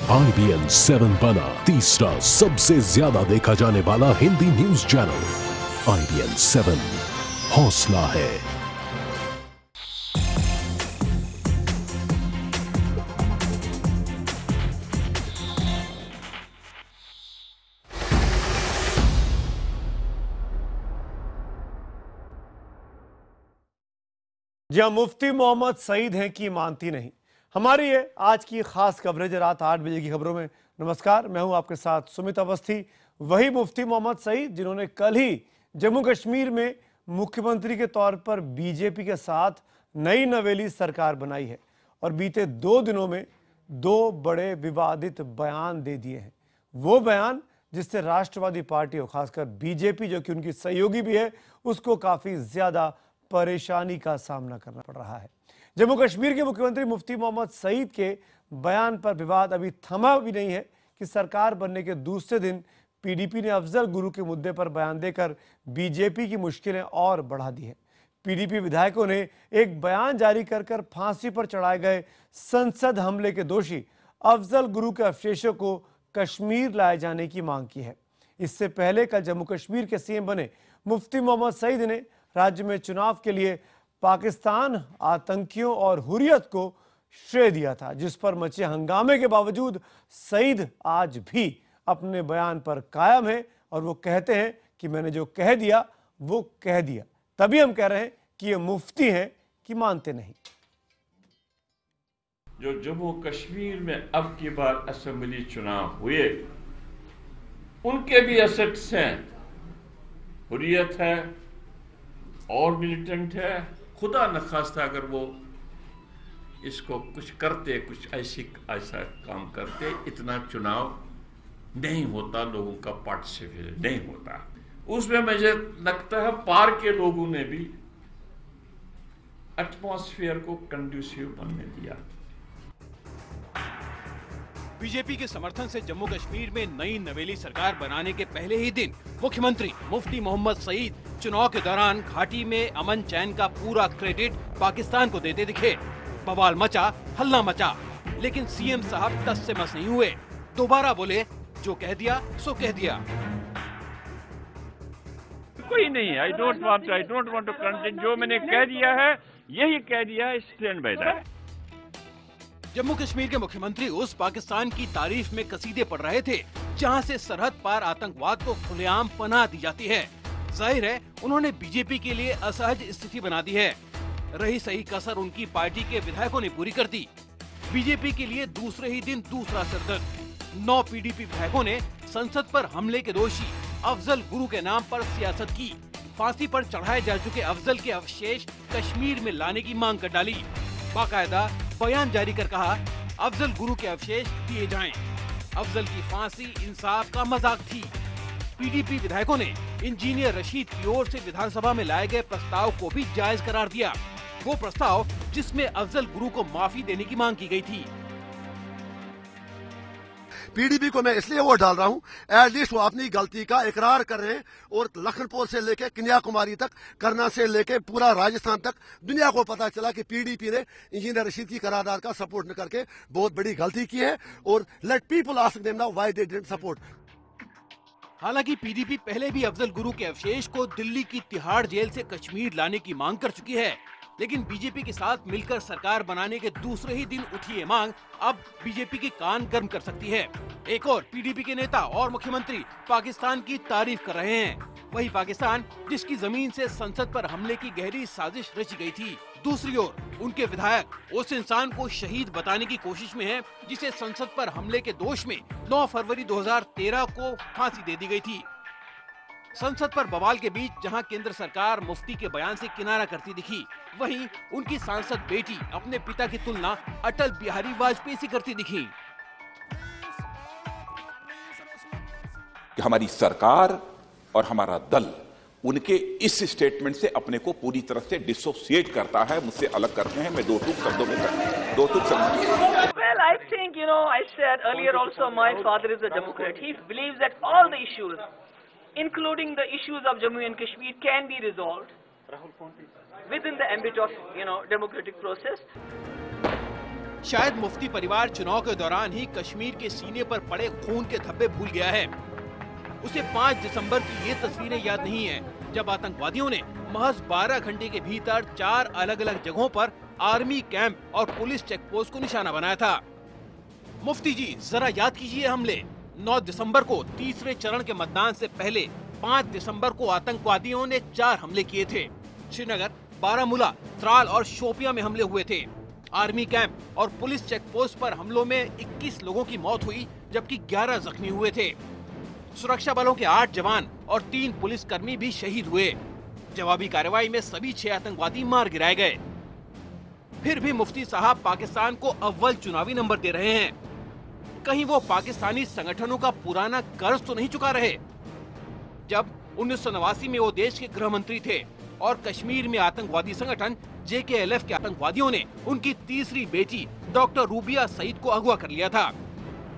IBN 7 बना तीसरा सबसे ज्यादा देखा जाने वाला हिंदी न्यूज चैनल। IBN 7 हौसला है। जहां मुफ्ती मोहम्मद सईद हैं कि मानती नहीं। हमारी ये आज की खास कवरेज रात 8 बजे की खबरों में। नमस्कार, मैं हूं आपके साथ सुमित अवस्थी। वही मुफ्ती मोहम्मद सईद जिन्होंने कल ही जम्मू कश्मीर में मुख्यमंत्री के तौर पर बीजेपी के साथ नई नवेली सरकार बनाई है और बीते 2 दिनों में 2 बड़े विवादित बयान दे दिए हैं। वो बयान जिससे राष्ट्रवादी पार्टी और खासकर बीजेपी जो कि उनकी सहयोगी भी है उसको काफी ज्यादा परेशानी का सामना करना पड़ रहा है। जम्मू कश्मीर के मुख्यमंत्री मुफ्ती मोहम्मद सईद के बयान पर विवाद अभी थमा भी नहीं है कि सरकार बनने के दूसरे दिन पीडीपी ने अफजल गुरु के मुद्दे पर बयान देकर बीजेपी की मुश्किलें और बढ़ा दी है। पीडीपी विधायकों ने एक बयान जारी कर फांसी पर चढ़ाए गए संसद हमले के दोषी अफजल गुरु के अवशेषों को कश्मीर लाए जाने की मांग की है। इससे पहले कल जम्मू कश्मीर के सीएम बने मुफ्ती मोहम्मद सईद ने राज्य में चुनाव के लिए पाकिस्तान, आतंकियों और हुर्रियत को श्रेय दिया था, जिस पर मचे हंगामे के बावजूद सईद आज भी अपने बयान पर कायम है और वो कहते हैं कि मैंने जो कह दिया वो कह दिया। तभी हम कह रहे हैं कि ये मुफ्ती हैं कि मानते नहीं। जो जम्मू कश्मीर में अब की बार असेंबली चुनाव हुए उनके भी एसेट्स हैं, हुर्रियत है और मिलिटेंट है। खुदा न खास्ता अगर वो इसको कुछ करते, कुछ ऐसा काम करते, इतना चुनाव नहीं होता, लोगों का पार्टिसिपेशन नहीं होता। उसमें मुझे लगता है पार के लोगों ने भी एटमॉस्फेयर को कंड्यूसिव बनने दिया। बीजेपी के समर्थन से जम्मू कश्मीर में नई नवेली सरकार बनाने के पहले ही दिन मुख्यमंत्री मुफ्ती मोहम्मद सईद चुनाव के दौरान घाटी में अमन चैन का पूरा क्रेडिट पाकिस्तान को देते दिखे। बवाल मचा, हल्ला मचा, लेकिन सीएम साहब टस से मस नहीं हुए। दोबारा बोले, जो कह दिया सो कह दिया। कोई नहीं, I don't want to contend. जो मैंने कह दिया है यही कह दिया है, stand by that. Jammu Kashmir के मुख्यमंत्री उस पाकिस्तान की तारीफ में कसीदे पढ़ रहे थे जहां से सरहद पार आतंकवाद को खुलेआम पनाह दी जाती है। जाहिर है उन्होंने बीजेपी के लिए असहज स्थिति बना दी है। रही सही कसर उनकी पार्टी के विधायकों ने पूरी कर दी। बीजेपी के लिए दूसरे ही दिन दूसरा सिरदर्द। 9 पीडीपी विधायकों ने संसद पर हमले के दोषी अफजल गुरु के नाम पर सियासत की। फांसी पर चढ़ाए जा चुके अफजल के अवशेष कश्मीर में लाने की मांग कर डाली। बाकायदा बयान जारी कर कहा, अफजल गुरु के अवशेष दिए जाएं। अफजल की फांसी इंसाफ का मजाक थी। पीडीपी विधायकों ने इंजीनियर रशीद की ओर से विधानसभा में लाए गए प्रस्ताव को भी जायज करार दिया। वो प्रस्ताव जिसमें अफजल गुरु को माफी देने की मांग की गई थी। पीडीपी को मैं इसलिए वोट डाल रहा हूं, एटलीस्ट वो अपनी गलती का इकरार कर रहे हैं और लखनपुर से लेके कन्याकुमारी तक, करना से लेके पूरा राजस्थान तक दुनिया को पता चला कि पीडीपी ने इंजीनियर रशीद की करारदाद का सपोर्ट न करके बहुत बड़ी गलती की है। और let people ask them now why they didn't support. हालांकि पीडीपी पहले भी अफजल गुरु के अवशेष को दिल्ली की तिहाड़ जेल से कश्मीर लाने की मांग कर चुकी है, लेकिन बीजेपी के साथ मिलकर सरकार बनाने के दूसरे ही दिन उठी ये मांग अब बीजेपी के कान गर्म कर सकती है। एक और पीडीपी के नेता और मुख्यमंत्री पाकिस्तान की तारीफ कर रहे हैं, वही पाकिस्तान जिसकी जमीन से संसद पर हमले की गहरी साजिश रची गई थी। दूसरी ओर उनके विधायक उस इंसान को शहीद बताने की कोशिश में हैं, जिसे संसद पर हमले के दोष में 9 फरवरी 2013 को फांसी दे दी गई थी। संसद पर बवाल के बीच जहां केंद्र सरकार मुफ्ती के बयान से किनारा करती दिखी, वहीं उनकी सांसद बेटी अपने पिता की तुलना अटल बिहारी वाजपेयी से करती दिखी। हमारी सरकार और हमारा दल उनके इस स्टेटमेंट से अपने को पूरी तरह से डिसोसिएट करता है, मुझसे अलग करते हैं। मैं दो टूक शब्दों में Well, I think, I said earlier also, my father is a Democrat. He believes that all the issues, including the issues of Jammu and Kashmir, can be resolved within the ambit of, democratic process. शायद मुफ्ती परिवार चुनाव के दौरान ही कश्मीर के सीने पर पड़े खून के धब्बे भूल गया है। उसे 5 दिसंबर की ये तस्वीरें याद नहीं है जब आतंकवादियों ने महज 12 घंटे के भीतर 4 अलग अलग जगहों पर आर्मी कैंप और पुलिस चेकपोस्ट को निशाना बनाया था। मुफ्ती जी, जरा याद कीजिए हमले। 9 दिसंबर को तीसरे चरण के मतदान से पहले 5 दिसंबर को आतंकवादियों ने 4 हमले किए थे। श्रीनगर, बारामूला, त्राल और शोपियां में हमले हुए थे। आर्मी कैंप और पुलिस चेकपोस्ट पर हमलों में 21 लोगों की मौत हुई जबकि 11 जख्मी हुए थे। सुरक्षा बलों के 8 जवान और 3 पुलिसकर्मी भी शहीद हुए। जवाबी कार्रवाई में सभी 6 आतंकवादी मार गिराए गए। फिर भी मुफ्ती साहब पाकिस्तान को अव्वल चुनावी नंबर दे रहे हैं। कहीं वो पाकिस्तानी संगठनों का पुराना कर्ज तो नहीं चुका रहे? जब 1989 में वो देश के गृह मंत्री थे और कश्मीर में आतंकवादी संगठन JKLF के आतंकवादियों ने उनकी तीसरी बेटी डॉक्टर रूबिया सईद को अगवा कर लिया था,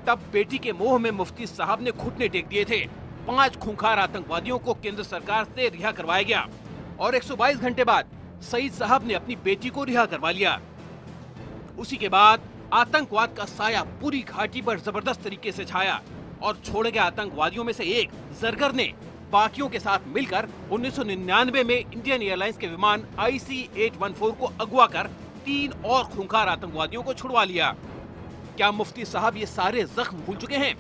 तब बेटी के मोह में मुफ्ती साहब ने घुटने टेक दिए थे। 5 खूंखार आतंकवादियों को केंद्र सरकार से रिहा करवाया गया और 122 घंटे बाद सईद साहब ने अपनी बेटी को रिहा करवा लिया। उसी के बाद आतंकवाद का साया पूरी घाटी पर जबरदस्त तरीके से छाया और छोड़े गए आतंकवादियों में से एक जरगर ने बाकियों के साथ मिलकर 1999 में इंडियन एयरलाइंस के विमान IC-814 को अगवा कर 3 और खूंखार आतंकवादियों को छुड़वा लिया। क्या मुफ्ती साहब ये सारे जख्म भूल चुके हैं?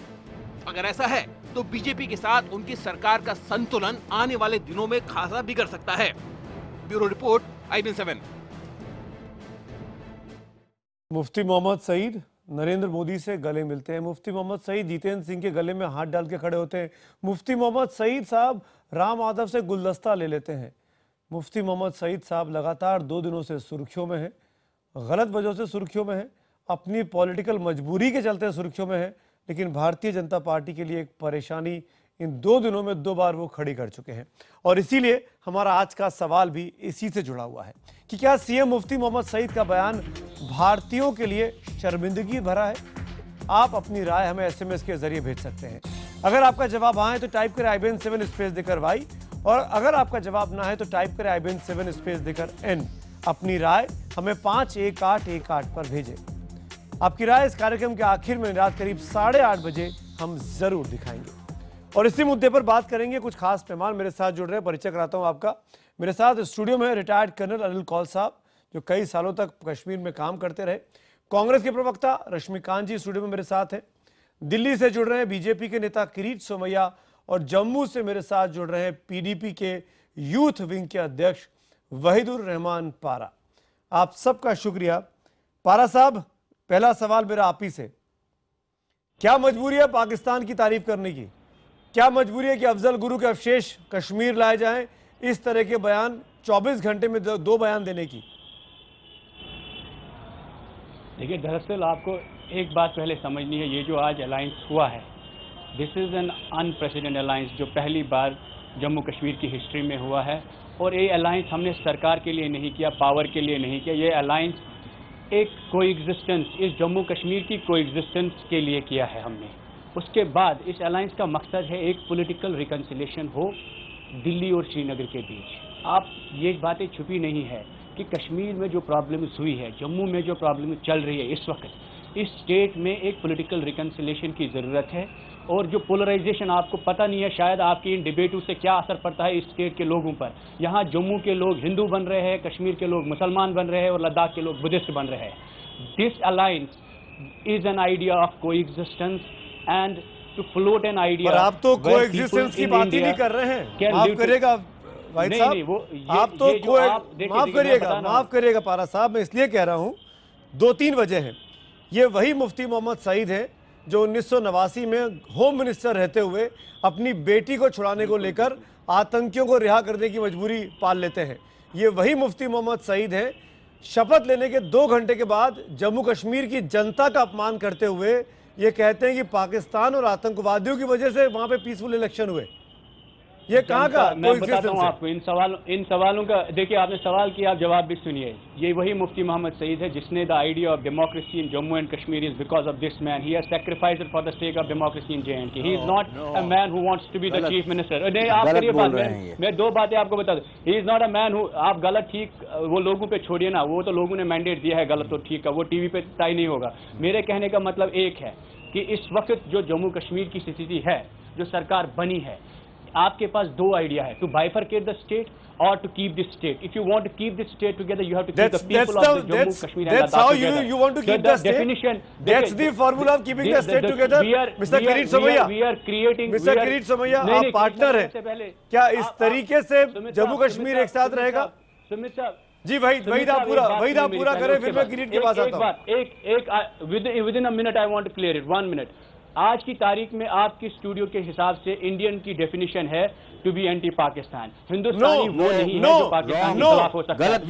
अगर ऐसा है तो बीजेपी के साथ उनकी सरकार का संतुलन आने वाले दिनों में खासा बिगड़ सकता है। Bureau report, IBN 7। मुफ्ती मोहम्मद सईद नरेंद्र मोदी से गले मिलते हैं। मुफ्ती मोहम्मद सईद जितेंद्र सिंह के गले में हाथ डाल के खड़े होते हैं। मुफ्ती मोहम्मद सईद साहब राम माधव से गुलदस्ता ले लेते हैं। मुफ्ती मोहम्मद सईद साहब लगातार 2 दिनों से सुर्खियों में हैं, गलत वजह से सुर्खियों में हैं, अपनी पॉलिटिकल मजबूरी के चलते सुर्खियों में हैं, लेकिन भारतीय जनता पार्टी के लिए एक परेशानी इन 2 दिनों में 2 बार वो खड़ी कर चुके हैं। और इसीलिए हमारा आज का सवाल भी इसी से जुड़ा हुआ है कि क्या CM मुफ्ती मोहम्मद सईद का बयान भारतीयों के लिए शर्मिंदगी भरा है? आप अपनी राय हमें SMS के जरिए भेज सकते हैं। अगर आपका जवाब हाँ है तो टाइप करें IBN 7 स्पेस देकर Y, और अगर आपका जवाब ना है तो टाइप करें IBN 7 स्पेस देकर N। अपनी राय हमें 51818 पर भेजें। आपकी राय इस कार्यक्रम के आखिर में रात करीब 8:30 बजे हम जरूर दिखाएंगे। और इसी मुद्दे पर बात करेंगे। कुछ खास मेहमान मेरे साथ जुड़ रहे हैं, परिचय कराता हूं आपका। मेरे साथ स्टूडियो में रिटायर्ड कर्नल अनिल कौल साहब, जो कई सालों तक कश्मीर में काम करते रहे। कांग्रेस के प्रवक्ता रश्मिकांत जी स्टूडियो में मेरे साथ हैं। दिल्ली से जुड़ रहे हैं बीजेपी के नेता किरीट सोमैया, और जम्मू से मेरे साथ जुड़ रहे हैं PDP के यूथ विंग के अध्यक्ष वहीदुर रहमान पारा। आप सबका शुक्रिया। पारा साहब, पहला सवाल मेरा आप ही से, क्या मजबूरी है पाकिस्तान की तारीफ करने की? क्या मजबूरी है कि अफजल गुरु के अवशेष कश्मीर लाए जाएं? इस तरह के बयान 24 घंटे में 2 बयान देने की। देखिए, दरअसल आपको एक बात पहले समझनी है, ये जो आज अलायंस हुआ है, this is an unprecedented alliance, जो पहली बार जम्मू कश्मीर की हिस्ट्री में हुआ है। और ये अलायंस हमने सरकार के लिए नहीं किया, पावर के लिए नहीं किया, ये अलायंस एक कोएग्जिस्टेंस, इस जम्मू कश्मीर की कोएग्जिस्टेंस के लिए किया है हमने। उसके बाद इस अलायंस का मकसद है एक पॉलिटिकल रिकन्सिलेशन हो दिल्ली और श्रीनगर के बीच। आप ये बातें छुपी नहीं है कि कश्मीर में जो प्रॉब्लम्स हुई है, जम्मू में जो प्रॉब्लम चल रही है इस वक्त, इस स्टेट में एक पॉलिटिकल रिकन्सिलेशन की ज़रूरत है। और जो पोलराइजेशन, आपको पता नहीं है शायद आपकी इन डिबेटों से क्या असर पड़ता है इस स्टेट के लोगों पर। यहाँ जम्मू के लोग हिंदू बन रहे हैं, कश्मीर के लोग मुसलमान बन रहे हैं और लद्दाख के लोग बुद्धिस्ट बन रहे हैं। This alliance is an idea of coexistence and to float an idea. पर आप तो कोएग्जिस्टेंस की बात ही नहीं कर रहे हैं। माफ करिएगा भाई साहब, आप तो माफ करिएगा पारा साहब, मैं इसलिए कह रहा हूं 2-3 वजह हैं। ये वही मुफ्ती मोहम्मद सईद हैं जो 1989 में होम मिनिस्टर रहते हुए अपनी बेटी को छुड़ाने को लेकर आतंकियों को रिहा करने की मजबूरी पाल लेते हैं। ये वही मुफ्ती मोहम्मद सईद हैं शपथ लेने के 2 घंटे के बाद जम्मू कश्मीर की जनता का अपमान करते हुए ये कहते हैं कि पाकिस्तान और आतंकवादियों की वजह से वहां पे पीसफुल इलेक्शन हुए। ये कहाँ का मैं बताता हूँ आपको इन सवालों का। देखिए, आपने सवाल किया, आप जवाब भी सुनिए। ये वही मुफ्ती मोहम्मद सईद है जिसने the idea of democracy in Jammu and Kashmir is because of this man, he has sacrificed for the sake of democracy in JNK। He is not a man who wants to be the chief minister. नहीं, आप करिए बात, मैं दो बातें आपको बता दूं। ही is not a man who, आप गलत ठीक वो लोगों पे छोड़िए ना, वो तो लोगों ने मैंडेट दिया है, गलत तो ठीक है, वो टीवी पे तय नहीं होगा। मेरे कहने का मतलब एक है कि इस वक्त जो जम्मू कश्मीर की स्थिति है, जो सरकार बनी है, आपके पास दो आइडिया है, टू बाइफरकेट द स्टेट और to keep this state. If you want to keep this state together, you have to keep the people of the Jammu Kashmir and Ladakh together. You want to keep the definition. That's the formula of keeping the state together. Mr. Kirit Somaia, we are creating, Mr. Kirit Somaia, आप partner हैं क्या? इस तरीके से जम्मू कश्मीर एक साथ रहेगा? सुमित साहब जी, वहीद आप पूरा करें, फिर मैं किरीट के पास आता हूं। Within a minute I want to clear it, 1 minute. आज की तारीख में आपकी स्टूडियो के हिसाब से इंडियन की डेफिनेशन है टू बी एंटी पाकिस्तान। हिंदुस्तानी वो नहीं है जो पाकिस्तान के खिलाफ हो सकता है। गलत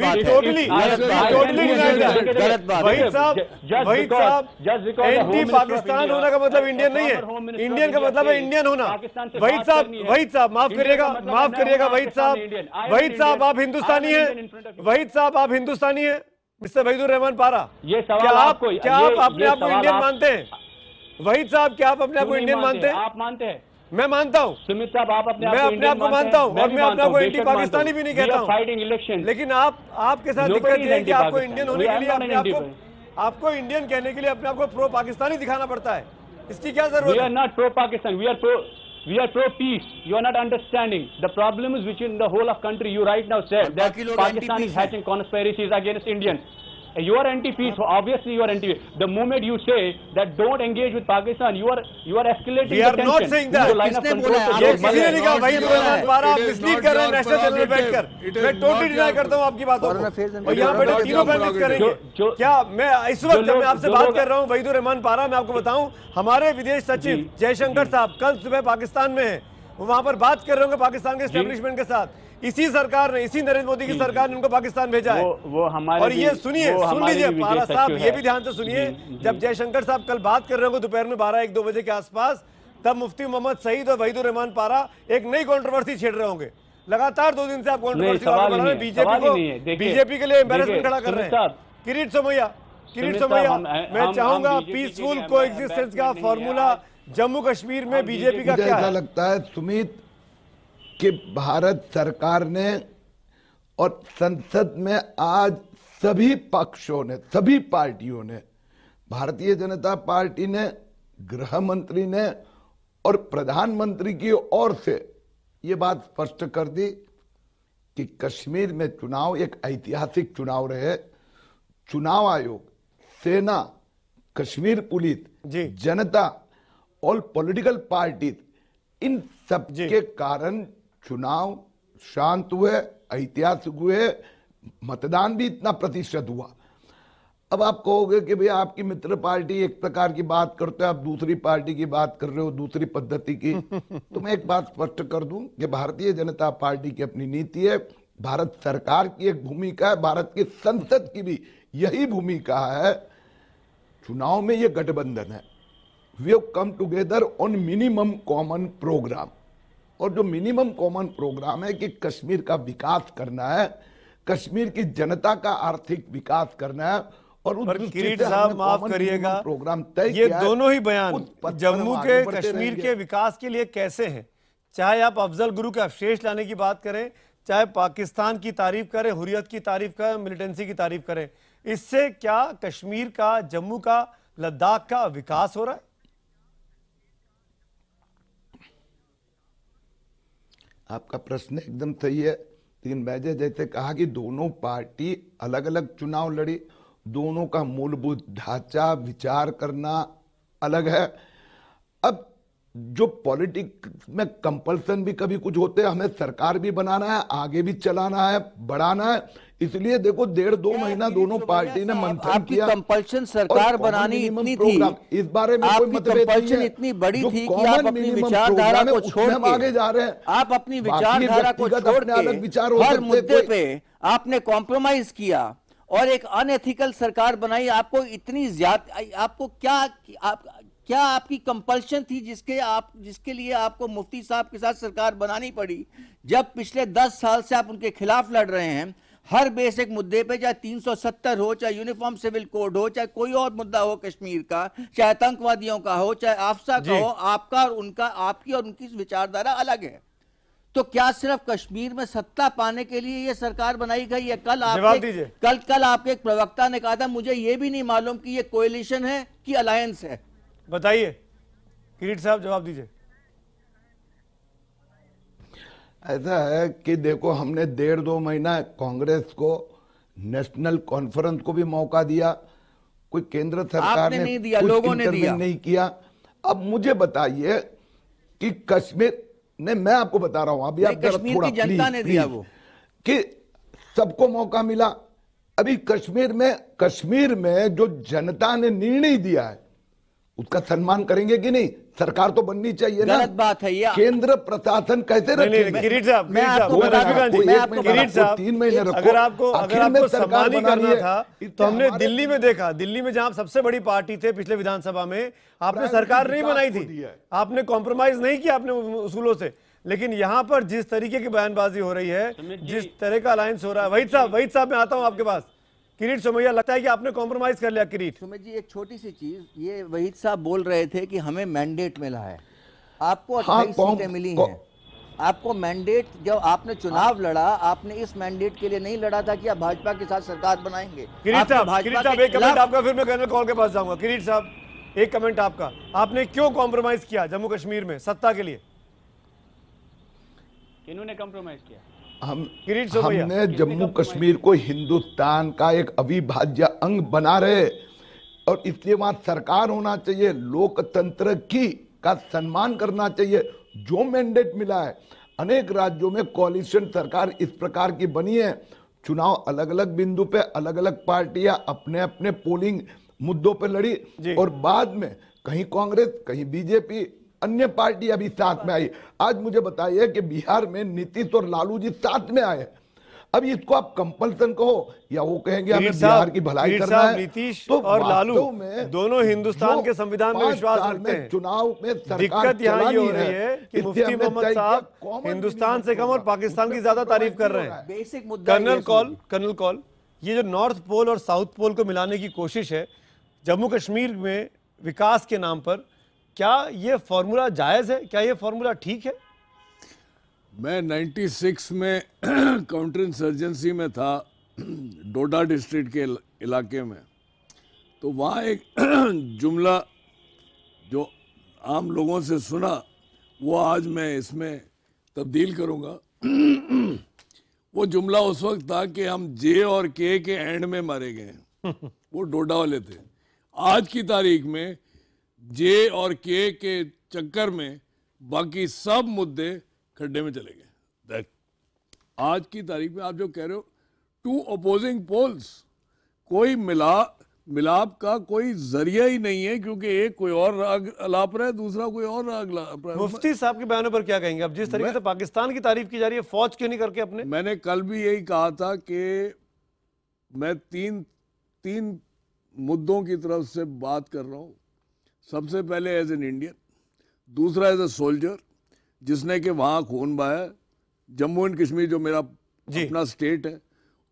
बात है। वहीद साहब, एंटी पाकिस्तान होने का मतलब इंडियन नहीं है, इंडियन का मतलब है इंडियन होना। वहीद साहब माफ करिएगा वहीद साहब आप हिंदुस्तानी हैं? वहीद साहब आप हिंदुस्तानी हैं? मिस्टर वहीदुर रहमान पारा, ये सवाल क्या आप अपने आप को इंडियन मानते हैं? वहीद साहब, क्या आप अपने आप को इंडियन मानते हैं? आप मानते हैं? मैं मानता हूं। सुमित साहब, आप मैं अपने आप को मानता हूं, और मैं अपने आप को एंटी पाकिस्तानी भी नहीं कहता हूं। लेकिन आपके साथ दिक्कत यह है कि आपको इंडियन होने के लिए आपको इंडियन कहने के लिए अपने आप को प्रो पाकिस्तानी दिखाना पड़ता है। इसकी क्या जरूरत है? We are not pro Pakistan, we are pro peace. You are not understanding. The problem is within the whole of country. You right now said that Pakistan is hatching conspiracies against Indians. You are anti-peace. Obviously, you are anti-peace. The moment you say that don't engage with Pakistan, you are escalating the tension. We are not saying that. किसने बोला? ये किसी ने नहीं कहा। वहीद रहमान पारा, आप mislead कर रहे हैं नेशनल चैनल पे बैठकर। मैं टोटली डिनाई करता हूं आपकी बातों को। और यहाँ पे तीनों पैनलिस्ट करेंगे क्या? मैं इस वक्त मैं आपसे बात कर रहा हूँ वहीद रहमान पारा। मैं आपको बताऊं, हमारे विदेश सचिव जयशंकर साहब कल सुबह पाकिस्तान में है, वो वहां पर बात कर रहे होंगे पाकिस्तान के एस्टेब्लिशमेंट के साथ। इसी सरकार ने, इसी नरेंद्र मोदी की सरकार ने उनको पाकिस्तान भेजा है। वो हमारे, और ये सुन लीजिए पारा साहब, ये भी ध्यान से सुनिए। जब जयशंकर साहब कल बात कर रहे होंगे दोपहर में 12-1-2 बजे के आसपास, तब मुफ्ती मोहम्मद सईद और वहीदुर रहमान पारा एक नई कंट्रोवर्सी छेड़ रहे होंगे। लगातार 2 दिन से आप कंट्रोवर्सी बढ़ा रहे हैं, बीजेपी के लिए एम्बैरेसमेंट खड़ा कर रहे हैं। किरीट सोमैया, मैं चाहूंगा पीसफुल कोएग्जिस्टेंस का फॉर्मूला जम्मू कश्मीर में बीजेपी का क्या है? ऐसा लगता है सुमित कि भारत सरकार ने और संसद में आज सभी पक्षों ने, सभी पार्टियों ने, भारतीय जनता पार्टी ने, गृह मंत्री ने और प्रधानमंत्री की ओर से ये बात स्पष्ट कर दी कि कश्मीर में चुनाव एक ऐतिहासिक चुनाव रहे। चुनाव आयोग, सेना, कश्मीर पुलिस, जनता और पॉलिटिकल पार्टी, इन सब के कारण चुनाव शांत हुए, ऐतिहासिक हुए, मतदान भी इतना प्रतिशत हुआ। अब आप कहोगे कि भाई आपकी मित्र पार्टी एक प्रकार की बात करते हो, आप दूसरी पार्टी की बात कर रहे हो, दूसरी पद्धति की। तो मैं एक बात स्पष्ट कर दूं कि भारतीय जनता पार्टी की अपनी नीति है, भारत सरकार की एक भूमिका है, भारत की संसद की भी यही भूमिका है। चुनाव में ये गठबंधन है। We have come together on minimum common programme, और जो मिनिमम कॉमन प्रोग्राम है कि कश्मीर का विकास करना है, कश्मीर की जनता का आर्थिक विकास करना है। और किरीट साहब माफ करिएगा, प्रोग्राम तय, ये दोनों ही बयान जम्मू के कश्मीर के विकास के लिए कैसे हैं? चाहे आप अफजल गुरु के अवशेष लाने की बात करें, चाहे पाकिस्तान की तारीफ करें, हुर्रियत की तारीफ करें, मिलिटेंसी की तारीफ करें, इससे क्या कश्मीर का, जम्मू का, लद्दाख का विकास हो रहा है? आपका प्रश्न एकदम सही है, लेकिन मैंने जैसे कहा कि दोनों पार्टी अलग अलग चुनाव लड़ी, दोनों का मूलभूत ढांचा, विचार करना अलग है। अब जो पॉलिटिक्स में कंपल्सन भी कभी कुछ होते हैं, हमें सरकार भी बनाना है, आगे भी चलाना है, बढ़ाना है। इसलिए देखो 1.5-2 महीना दोनों पार्टी ने मंथन किया। कंपल्शन सरकार बनानी इतनी थी, इस बारे में कोई मतभेद नहीं है, इतनी बड़ी थी कि आप अपनी विचारधारा को छोड़ के आगे जा रहे हैं। आप अपनी विचारधारा को छोड़ के हर मुद्दे पे आपने कॉम्प्रोमाइज किया और एक अनएथिकल सरकार बनाई। आपको इतनी ज्यादा, आपको क्या क्या आपकी कंपल्शन थी जिसके लिए आपको मुफ्ती साहब के साथ सरकार बनानी पड़ी, जब पिछले 10 साल से आप उनके खिलाफ लड़ रहे हैं हर बेसिक मुद्दे पे, चाहे 370 हो, चाहे यूनिफॉर्म सिविल कोड हो, चाहे कोई और मुद्दा हो कश्मीर का, चाहे आतंकवादियों का हो, चाहे आफ्सा का हो, आपका और उनका, आपकी और उनकी विचारधारा अलग है। तो क्या सिर्फ कश्मीर में सत्ता पाने के लिए ये सरकार बनाई गई है? कल आपके एक प्रवक्ता ने कहा था मुझे ये भी नहीं मालूम कि ये कोएलिशन है कि अलायंस है। बताइए किरीट साहब, जवाब दीजिए। ऐसा है कि देखो, हमने 1.5-2 महीना कांग्रेस को, नेशनल कॉन्फ्रेंस को भी मौका दिया, कोई केंद्र सरकार ने नहीं दिया, लोगों ने दिया, नहीं किया। अब मुझे बताइए कि कश्मीर ने, मैं आपको बता रहा हूं, अभी आप कश्मीर की जनता ने दिया वो, कि सबको मौका मिला। अभी कश्मीर में जो जनता ने निर्णय दिया है उसका सम्मान करेंगे कि नहीं? सरकार तो बननी चाहिए ना। गलत बात है ये। केंद्र प्रशासन कैसे रखेंगे? किरीट साहब, मैं आपको 3 महीने रखो। अगर आपको सम्मान ही करना था तो हमने दिल्ली में देखा, दिल्ली में जहां सबसे बड़ी पार्टी थे पिछले विधानसभा में, आपने सरकार नहीं बनाई थी, आपने कॉम्प्रोमाइज नहीं किया अपने उसूलों से। लेकिन यहां पर जिस तरीके की बयानबाजी हो रही है, जिस तरह का अलायंस हो रहा है, वहीद साहब मैं आता हूं आपके पास। किरीट सोमैया, लगता है कि आपने कॉम्प्रोमाइज कर लिया। किरीट सुमित जी, एक छोटी सी चीज, ये वहीद साहब बोल रहे थे कि हमें मैंडेट मिला है, आपको 28 सीटें मिली हैं। आपको मैंडेट, जब आपने चुनाव लड़ा, आपने इस मैंडेट के लिए नहीं लड़ा था कि आप भाजपा के साथ सरकार बनाएंगे। किरीट साहब एक कमेंट आपका, फिर मैं कर्नल कौल के पास जाऊंगा। किरीट साहब एक कमेंट आपका, आपने क्यों कॉम्प्रोमाइज किया जम्मू कश्मीर में सत्ता के लिए? किन्होंने कॉम्प्रोमाइज किया? हमने जम्मू कश्मीर को हिंदुस्तान का एक अविभाज्य अंग बना रहे, और इसलिए वहां सरकार होना चाहिए, लोकतंत्र का सम्मान करना चाहिए। जो मैंडेट मिला है, अनेक राज्यों में कोalition सरकार इस प्रकार की बनी है, चुनाव अलग अलग बिंदु पे अलग अलग पार्टियां अपने अपने पोलिंग मुद्दों पे लड़ी, और बाद में कहीं कांग्रेस, कहीं बीजेपी, अन्य पार्टी अभी साथ में आई। आज मुझे बताइए कि बिहार में नीतीश और लालू जी साथ में आए। अब इसको आप कंपल्सन कहो या वो कहेंगे हमें बिहार की भलाई करना है। नीतीश तो और लालू दोनों हिंदुस्तान के संविधान में विश्वास रखते हैं। चुनाव में दिक्कत यहाँ ये हो रही है कि मुफ्ती मोहम्मद साहब हिंदुस्तान से कम और पाकिस्तान की ज्यादा तारीफ कर रहे हैं। बेसिक मुद्दा कर्नल कौल, ये जो नॉर्थ पोल और साउथ पोल को मिलाने की कोशिश है जम्मू कश्मीर में विकास के नाम पर, क्या ये फॉर्मूला जायज है? क्या ये फॉर्मूला ठीक है? मैं 96 में काउंटर इंसर्जेंसी में था, डोडा डिस्ट्रिक्ट के इलाके में, तो वहाँ एक जुमला जो आम लोगों से सुना, वो आज मैं इसमें तब्दील करूँगा। वो जुमला उस वक्त था कि हम जे और के एंड में मारे गए हैं। वो डोडा वाले थे। आज की तारीख में जे और के चक्कर में बाकी सब मुद्दे खड्डे में चले गए। आज की तारीख में आप जो कह रहे हो, 2 अपोजिंग पोल्स, कोई मिलाप का कोई जरिया ही नहीं है, क्योंकि एक कोई और राग अलाप रहा है, दूसरा कोई और राग अलाप रहा है। मुफ्ती साहब के बयानों पर क्या कहेंगे? अब जिस तरीके से पाकिस्तान की तारीफ की जा रही है, फौज क्यों नहीं करके अपने? मैंने कल भी यही कहा था कि मैं तीन मुद्दों की तरफ से बात कर रहा हूँ। सबसे पहले एज एन इंडियन, दूसरा एज ए सोल्जर जिसने कि वहाँ खून बहाया, जम्मू एंड कश्मीर जो मेरा अपना स्टेट है,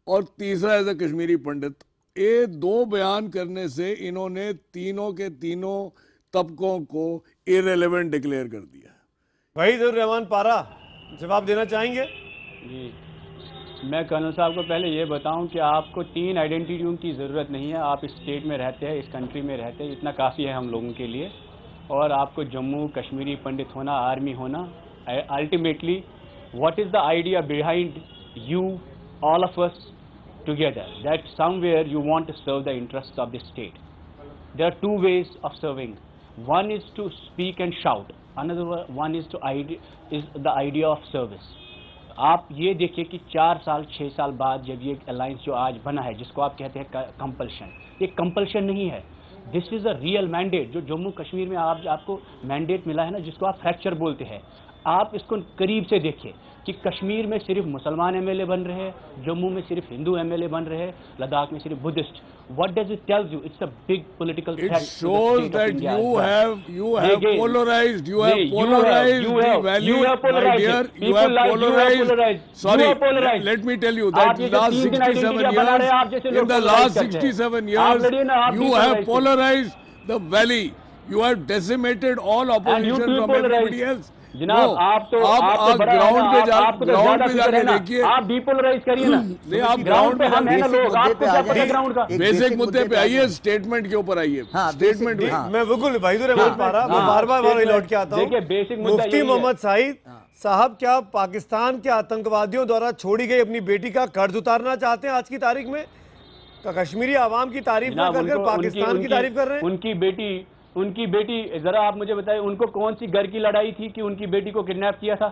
और तीसरा एज ए कश्मीरी पंडित। ये 2 बयान करने से इन्होंने तीनों के तीनों तबकों को इररिलेवेंट डिक्लेयर कर दिया। वहीद रहमान पारा, जवाब देना चाहेंगे? जी, मैं कर्नल साहब को पहले ये बताऊं कि आपको 3 आइडेंटिटियों की ज़रूरत नहीं है। आप इस स्टेट में रहते हैं, इस कंट्री में रहते हैं, इतना काफ़ी है हम लोगों के लिए। और आपको जम्मू कश्मीरी पंडित होना, आर्मी होना, ultimately what is the idea behind you all of us together, that somewhere you want to serve the interest of the state. There are 2 ways of serving. One is to speak and shout, another one is the idea of service. आप ये देखिए कि 4 साल 6 साल बाद जब ये alliance जो आज बना है, जिसको आप कहते हैं कंपल्शन, ये कंपल्शन नहीं है, this is a real mandate. जो जम्मू कश्मीर में आपको मैंडेट मिला है ना, जिसको आप फ्रैक्चर बोलते हैं, आप इसको करीब से देखिए कि कश्मीर में सिर्फ मुसलमान एमएलए बन रहे हैं, जम्मू में सिर्फ हिंदू एमएलए बन रहे हैं, लद्दाख में सिर्फ Buddhist. What does it tell you? It's a big political threat. It shows that you have polarized. You have polarized the valley, my dear. You have polarized. Sorry, let me tell you that last 67 years, in the last 67 years, you have polarized the valley. You have decimated all opposition from everybody else. जनाब आप तो ground पे जाके देखिए, आप depolarise करिए ना। नहीं, आप ग्राउंड पे हम है ना लोग, आपको क्या पता ग्राउंड का? बेसिक मुद्दे पे आइए, स्टेटमेंट के ऊपर आइए। स्टेटमेंट मैं बिल्कुल वहीदुर रहमान पा रहा, मैं बार-बार लौट के आता हूं। देखिए बेसिक मुद्दा मुफ्ती मोहम्मद सईद साहब, क्या पाकिस्तान के आतंकवादियों द्वारा छोड़ी गई अपनी बेटी का कर्ज उतारना चाहते हैं आज की तारीख में? कश्मीरी आवाम की तारीफ ना कर पाकिस्तान की तारीफ कर रहे हैं। उनकी बेटी जरा आप मुझे बताएं, उनको कौन सी घर की लड़ाई थी कि उनकी बेटी को किडनैप किया था?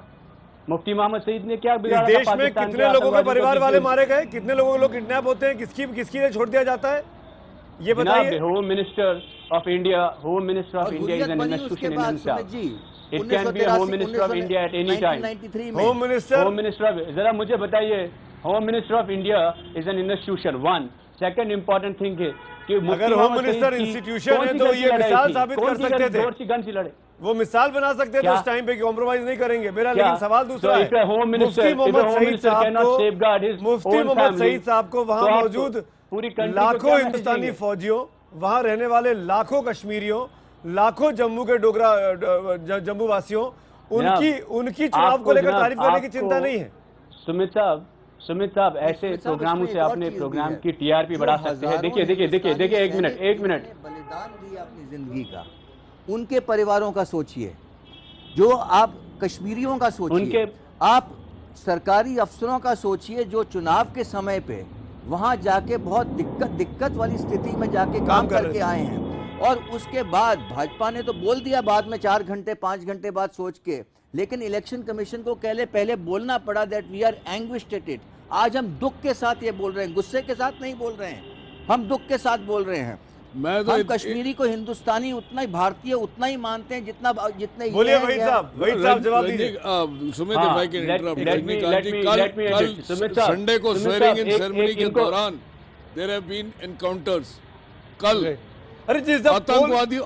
मुफ्ती मोहम्मद सईद ने क्या बिगाड़ा? देश में कितने लोगों के परिवार वाले मारे गए, कितने लोगों को लोग किडनैप होते हैं, किसकी लिए छोड़ दिया जाता है, ये बताइए। Home minister of India is an institution in himself. It can be home minister of India at any time. Home minister जरा मुझे बताइए, home minister of India is an institution. One second important thing है कि अगर home minister institution है तो ये मिसाल साबित कर सकते थे, वो मिसाल बना सकते थे उस टाइम पे कि कॉम्प्रोमाइज नहीं करेंगे। मेरा लेकिन सवाल दूसरा है, मुफ्ती मोहम्मद सईद साहब को वहां मौजूद लाखों हिंदुस्तानी फौजियों, वहां रहने वाले लाखों कश्मीरियों, लाखों जम्मू के डोगरा जम्मू वासियों, उनकी चुनाव को लेकर तारीफ करने की चिंता नहीं है? सुमित साहब ऐसे प्रोग्रामों से अपने प्रोग्राम की टीआरपी बढ़ा सकते हैं। देखिए एक मिनट बलिदान दिया अपनी जिंदगी का, उनके परिवारों का सोचिए, जो आप कश्मीरियों का सोचिए, आप सरकारी अफसरों का सोचिए जो चुनाव के समय पे वहां जाके बहुत दिक्कत वाली स्थिति में जाके काम करके आए हैं, और उसके बाद भाजपा ने तो बोल दिया बाद में 4 घंटे 5 घंटे बाद सोच के, लेकिन इलेक्शन कमीशन को पहले बोलना पड़ा that we are anguished at it. आज हम दुख के साथ ये बोल रहे हैं, गुस्से के साथ नहीं बोल रहे हैं, हम दुख के साथ बोल रहे हैं। हम कश्मीरी को हिंदुस्तानी उतना ही, भारतीय उतना ही मानते हैं जितने बोलिए वहीद साहब जवाब दीजिए। सुमित भाई के संडे को स्वेरिंग इन सेरेमनी के दौरान देयर हैव बीन एनकाउंटर्स। कल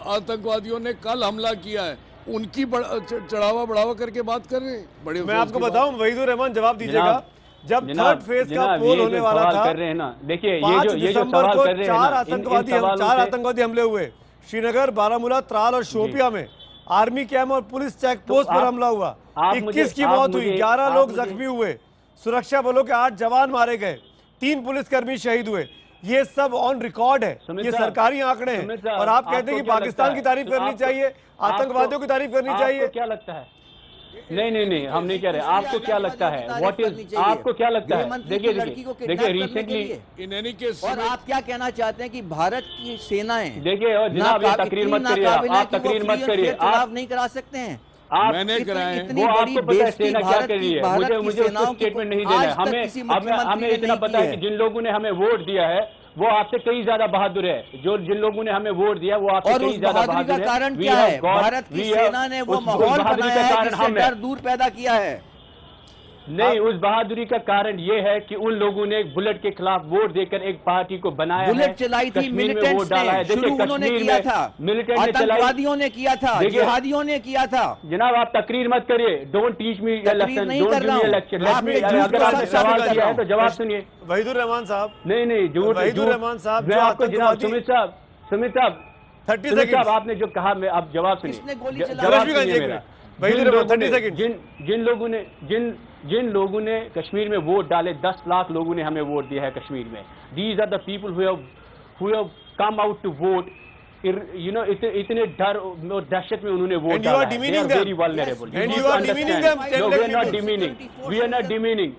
आतंकवादियों ने कल हमला किया है, उनकी बढ़ावा करके बात कर रहे हैं। बड़े मैं आपको बताऊं, वहीदुर रहमान जवाब दीजिएगा, जब थर्ड फेज का पोल होने वाला था, कर रहे हैं ना, देखिए 5 दिसंबर को 4 आतंकवादी हमले हुए श्रीनगर, बारामूला, त्राल और शोपिया में। आर्मी कैंप और पुलिस चेक पोस्ट पर हमला हुआ, 21 की मौत हुई, 11 लोग जख्मी हुए, सुरक्षा बलों के 8 जवान मारे गए, 3 पुलिसकर्मी शहीद हुए। ये सब ऑन रिकॉर्ड है, ये सरकारी आंकड़े हैं, और आप कहते हैं कि पाकिस्तान की तारीफ करनी चाहिए, आतंकवादियों की तारीफ करनी चाहिए। क्या लगता है? नहीं, हम नहीं कह रहे। आपको क्या लगता है? व्हाट इज, आपको क्या लगता है? देखिए रिसेंटली इन एनी केस, और आप क्या कहना चाहते हैं कि भारत की सेनाएं, देखिए जनाब ये तकरीर मत करिए, आप तकरीर मत करिए, आप नहीं करा सकते हैं। मैंने कराए, वो आपको पता है सेना क्या कर रही है। मुझे उसको स्टेटमेंट नहीं देना है। हमें इतना पता है कि जिन लोगों ने हमें वोट दिया है वो आपसे कई ज्यादा बहादुर है। जिन लोगों ने हमें वोट दिया वो आपसे कई ज्यादा बहादुर है। कारण क्या है? भारत की सेना ने वो माहौल बनाया है जिससे डर दूर पैदा किया है। नहीं, उस बहादुरी का कारण ये है कि उन लोगों ने बुलेट के खिलाफ वोट देकर एक पार्टी को बनाया, बुलेट चलाई थी, मिलिटेंट्स ने शुरू उन्होंने किया था, आतंकवादियों ने किया था, जिहादियों ने किया था। जनाब आप तकरीर मत करिए, don't teach me lesson, don't give me lecture. अगर आपने सवाल किया है तो जवाब सुनिए। वहीदुर रहमान साहब, नहीं झूठ, वहीदुर रहमान साहब, मैं आपको जनाब सुमित साहब 30 सेकंड आपने जो कहा, मैं आप जवाब सुनिए, जवाब सुनिए मेरा। जिन लोगों ने कश्मीर में वोट डाले, 10 लाख लोगों ने हमें वोट दिया है कश्मीर में। These are the people who have come out to vote. You know इतने डर और दहशत में उन्होंने वोट डाला है। They are very vulnerable. And you are demeaning them. No, we are not demeaning. We are not demeaning.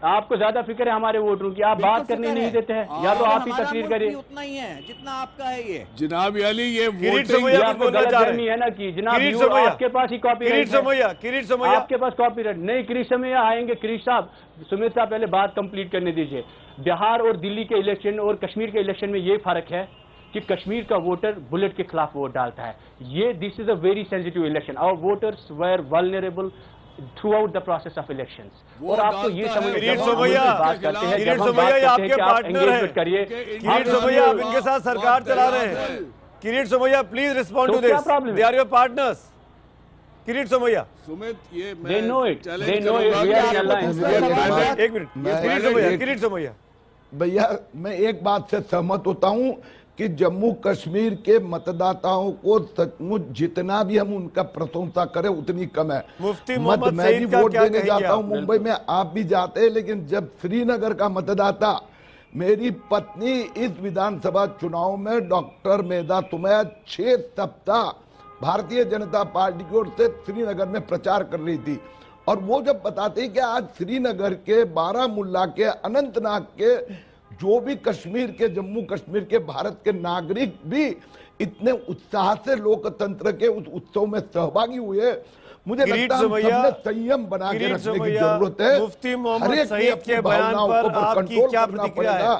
आपको ज्यादा फिक्र है हमारे वोटरों की, आप बात करने नहीं देते हैं, या तो आप ही तकरीर करिए। उतना ही है जितना आपका है। ये जनाब अली, ये वोटिंग आपको गलत करनी है ना कि जनाब आपके पास ही कॉपीराइट है, आपके पास कॉपीराइट नहीं। किरीट समैया आएंगे। किरीट साहब, सुमित साहब पहले बात कंप्लीट करने दीजिए। बिहार और दिल्ली के इलेक्शन और कश्मीर के इलेक्शन में ये फर्क है कि कश्मीर का वोटर बुलेट के खिलाफ वोट डालता है। ये this is a very sensitive election. Our voters were vulnerable throughout the process of elections. और आपको ये समझ किरीट सोमैया, किरीट सोमैया आपके पार्टनर हैं, किरीट सोमैया आप इनके साथ सरकार चला रहे हैं। Kirit Somaiya please respond to this, they are your partners. Kirit Somaiya, Sumit, ये they know it, they know it, we are in alliance। एक मिनट, किरीट सोमैया भैया, मैं एक बात से सहमत होता हूं कि जम्मू कश्मीर के मतदाताओं को सचमुच जितना भी हम उनका प्रशंसा करें उतनी कम है। मुफ्ती मैं मोहम्मद भी सईद का वोट क्या देने कहेंगे जाता हूं आप? मुंबई में, आप भी जाते हैं, लेकिन जब श्रीनगर का मतदाता, मेरी पत्नी इस विधानसभा चुनाव में डॉक्टर मेधा सुमैया 6 सप्ताह भारतीय जनता पार्टी की ओर से श्रीनगर में प्रचार कर रही थी, और वो जब बताते हैं कि आज श्रीनगर के, बारामुल्ला के, अनंतनाग के जो भी कश्मीर के, जम्मू कश्मीर के भारत के नागरिक भी इतने उत्साह से लोकतंत्र के उस उत्सव में सहभागी हुए, मुझे लगता है हमने संयम बना के रखने की जरूरत है। मुफ्ती मोहम्मद सईद के बयान पर आपकी क्या प्रतिक्रिया है?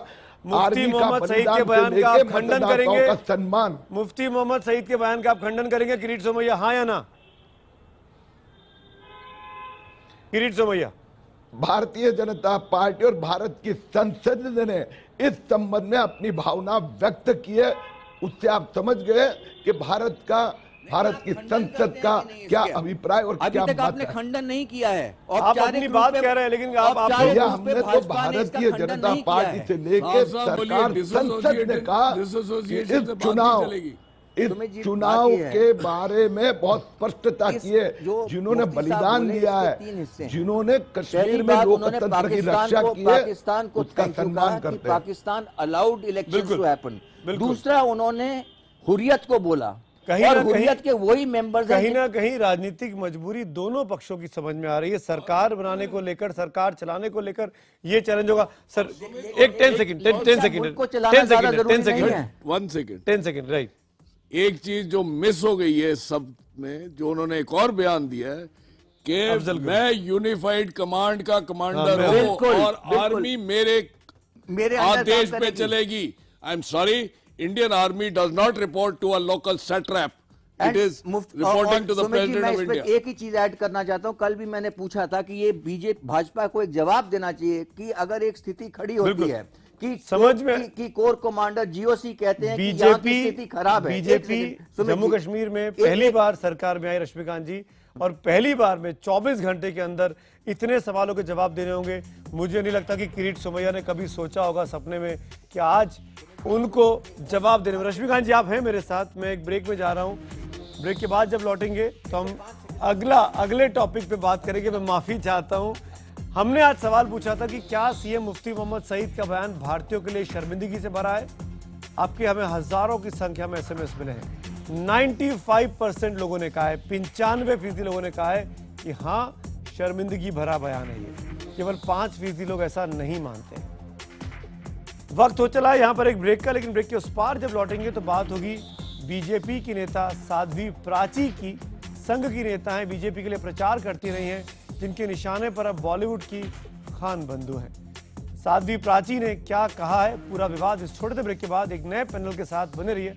मुफ्ती मोहम्मद सईद के बयान का आप खंडन करेंगे? सम्मान, मुफ्ती मोहम्मद सईद के बयान का आप खंडन करेंगे किरीट सोमैया, हाँ या ना? किरीट सोमैया, भारतीय जनता पार्टी और भारत की संसद ने इस संबंध में अपनी भावना व्यक्त की है। उससे आप समझ गए कि भारत की संसद का क्या अभिप्राय और अभी क्या तक मत आपने है। खंडन नहीं किया है। आप अपनी बात कह रहे हैं, लेकिन आप भैया, हमने तो भारतीय जनता पार्टी से लेकर सरकार, संसद ने कहा कि इस चुनाव के बारे में बहुत स्पष्टता की है। जिन्होंने बलिदान दिया है, जिन्होंने कश्मीर में लोकतंत्र की रक्षा की है, पाकिस्तान को उसका सम्मान करते हैं। Pakistan allowed elections to happen. दूसरा, उन्होंने हुर्रियत को बोला, कहीं और ना हुर्रियत के वही मेंबर्स कहीं ना कहीं राजनीतिक मजबूरी दोनों पक्षों की समझ में आ रही है। सरकार बनाने को लेकर, सरकार चलाने को लेकर ये चैलेंज होगा। सर एक 10 सेकंड, राइट। एक चीज जो मिस हो गई है सब में, जो उन्होंने एक और बयान दिया है कि मैं यूनिफाइड कमांड का कमांडर हूं और आर्मी मेरे आदेश पे चलेगी। I am sorry, Indian army does not report to a local satrap, it is reporting to the president of India. एक ही चीज ऐड करना चाहता हूं, कल भी मैंने पूछा था कि ये बीजेपी, भाजपा को एक जवाब देना चाहिए कि अगर एक स्थिति खड़ी होती है कि समझ में कि कोर कमांडर जीओसी कहते हैं कि यहाँ की स्थिति खराब है। बीजेपी जम्मू कश्मीर में पहली बार सरकार में आई रश्मिकांत जी, और पहली बार में 24 घंटे के अंदर इतने सवालों के जवाब देने होंगे। मुझे नहीं लगता कि किरीट सोमैया ने कभी सोचा होगा सपने में कि आज उनको जवाब देने में। रश्मिकांत जी आप हैं मेरे साथ, मैं एक ब्रेक में जा रहा हूं। ब्रेक के बाद जब लौटेंगे तो हम अगले टॉपिक पे बात करेंगे। मैं माफी चाहता हूं, हमने आज सवाल पूछा था कि क्या सीएम मुफ्ती मोहम्मद सईद का बयान भारतीयों के लिए शर्मिंदगी से भरा है। आपके हमें हजारों की संख्या में एसएमएस मिले हैं। 95% लोगों ने कहा है, 95% लोगों ने कहा है कि हाँ शर्मिंदगी भरा बयान है ये। केवल 5% लोग ऐसा नहीं मानते हैं। वक्त हो चला है यहाँ पर एक ब्रेक का, लेकिन ब्रेक के उस पार जब लौटेंगे तो बात होगी बीजेपी की नेता साध्वी प्राची की। संघ की नेता हैं, बीजेपी के लिए प्रचार करती रही हैं, जिनके निशाने पर अब बॉलीवुड की खान बंधु हैं। साध्वी प्राची ने क्या कहा है, पूरा विवाद इस छोटे से ब्रेक के बाद एक नए पैनल के साथ बने रहिए।